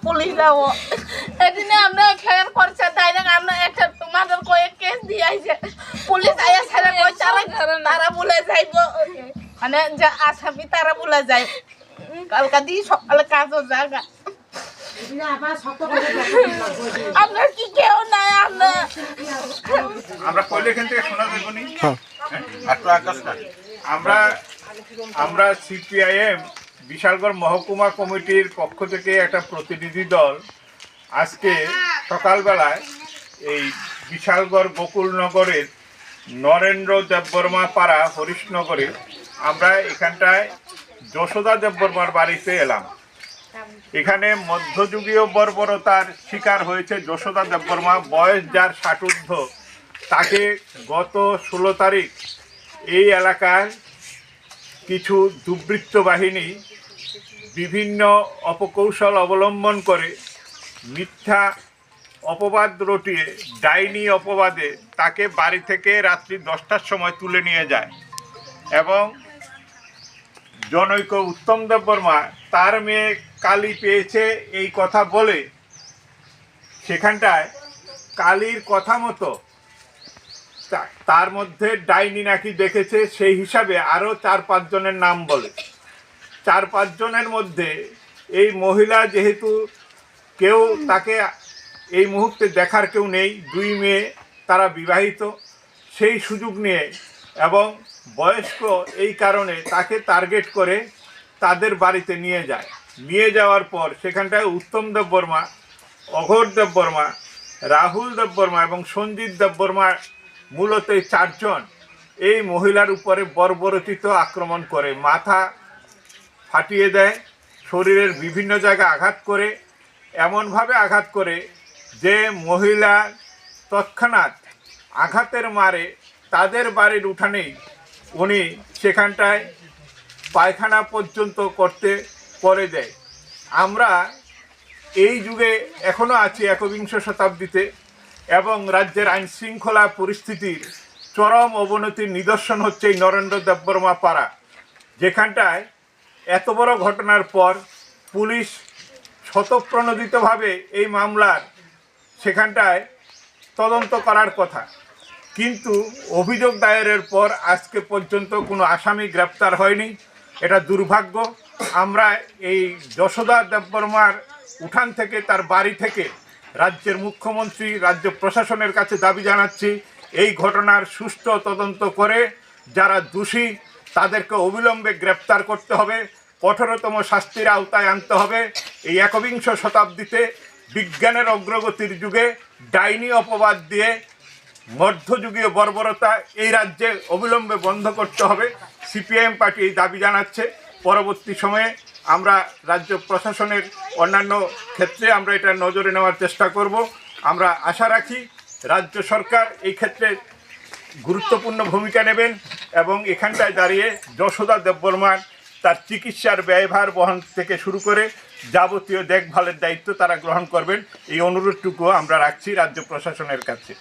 পুলিশরাও এদিনে আমরা খেয়াল করছে তাই না আমরা একটা তোমাদের কয়েক কেস দিয়ে আইছে পুলিশ আয়া ছেড়ে কই তারা বলে যাইব মানে যে আসামি তারা বলে যায় কালকা দিয়ে সকালে কাজও জায়গা আমরা কি কেউ নাই আমরা কইলে এখান থেকে শোনা যাবে নি আমরা সিপিআইএম বিশালগড় মহকুমা কমিটির পক্ষ থেকে একটা প্রতিনিধি দল আজকে সকালবেলায় এই বিশালগড় গোকুলনগরের নরেন্দ্র দেববর্মা পাড়া হরিশনগরে আমরা এখানটায় যশোদা দেববর্মার বাড়িতে এলাম। এখানে মধ্যযুগীয় বর্বরতার শিকার হয়েছে যশোদা দেববর্মা, বয়স যার 60 ঊর্ধ্ব। তাকে গত 16 তারিখ এই এলাকার কিছু দুর্বৃত্ত বাহিনী বিভিন্ন অপকৌশল অবলম্বন করে মিথ্যা অপবাদ রটিয়ে ডাইনি অপবাদে তাকে বাড়ি থেকে রাত্রি 10টার সময় তুলে নিয়ে যায় এবং জনৈক উত্তম দেববর্মা তার মেয়ে কালী পেয়েছে এই কথা বলে সেখানটায় কালীর কথা মতো তার মধ্যে ডাইনি নাকি দেখেছে সেই হিসাবে আরও 4-5 জনের নাম বলে। 4-5 জনের মধ্যে এই মহিলা যেহেতু কেউ তাকে এই মুহূর্তে দেখার কেউ নেই, 2 মেয়ে তারা বিবাহিত, সেই সুযোগ নিয়ে এবং বয়স্ক এই কারণে তাকে টার্গেট করে তাদের বাড়িতে নিয়ে যায়। নিয়ে যাওয়ার পর সেখানটায় উত্তম দেববর্মা, অঘোর দেববর্মা, রাহুল দেববর্মা এবং সঞ্জিত দেববর্মা মূলত এই 4 জন এই মহিলার উপরে বর্বরচিত আক্রমণ করে, মাথা ফাটিয়ে দেয়, শরীরের বিভিন্ন জায়গায় আঘাত করে, এমনভাবে আঘাত করে যে মহিলা তৎক্ষণাৎ আঘাতের মারে তাদের বাড়ির উঠানেই উনি সেখানটায় পায়খানা পর্যন্ত করতে করে দেয়। আমরা এই যুগে এখনও আছি 21 শতাব্দীতে এবং রাজ্যের আইনশৃঙ্খলা পরিস্থিতির চরম অবনতির নিদর্শন হচ্ছে এই নরেন্দ্র দেববর্মা পাড়া, যেখানটায় এত বড় ঘটনার পর পুলিশ স্বতঃপ্রণোদিতভাবে এই মামলার সেখানটায় তদন্ত করার কথা, কিন্তু অভিযোগ দায়েরের পর আজকে পর্যন্ত কোনো আসামি গ্রেপ্তার হয়নি। এটা দুর্ভাগ্য। আমরা এই যশোদা দেববর্মার উঠান থেকে, তার বাড়ি থেকে রাজ্যের মুখ্যমন্ত্রী, রাজ্য প্রশাসনের কাছে দাবি জানাচ্ছি এই ঘটনার সুষ্ঠু তদন্ত করে যারা দোষী তাদেরকে অবিলম্বে গ্রেপ্তার করতে হবে, কঠোরতম শাস্তির আওতায় আনতে হবে। এই 21 শতাব্দীতে বিজ্ঞানের অগ্রগতির যুগে ডাইনি অপবাদ দিয়ে মধ্যযুগীয় বর্বরতা এই রাজ্যে অবিলম্বে বন্ধ করতে হবে। সিপিআইএম পার্টি এই দাবি জানাচ্ছে। পরবর্তী সময়ে আমরা রাজ্য প্রশাসনের অন্যান্য ক্ষেত্রে আমরা এটা নজরে নেওয়ার চেষ্টা করব। আমরা আশা রাখি রাজ্য সরকার এই ক্ষেত্রে গুরুত্বপূর্ণ ভূমিকা নেবেন এবং এখানটায় দাঁড়িয়ে যশোদা দেববর্মার তার চিকিৎসার ব্যয়ভার বহন থেকে শুরু করে যাবতীয় দেখভালের দায়িত্ব তারা গ্রহণ করবেন, এই অনুরোধটুকু আমরা রাখছি রাজ্য প্রশাসনের কাছে।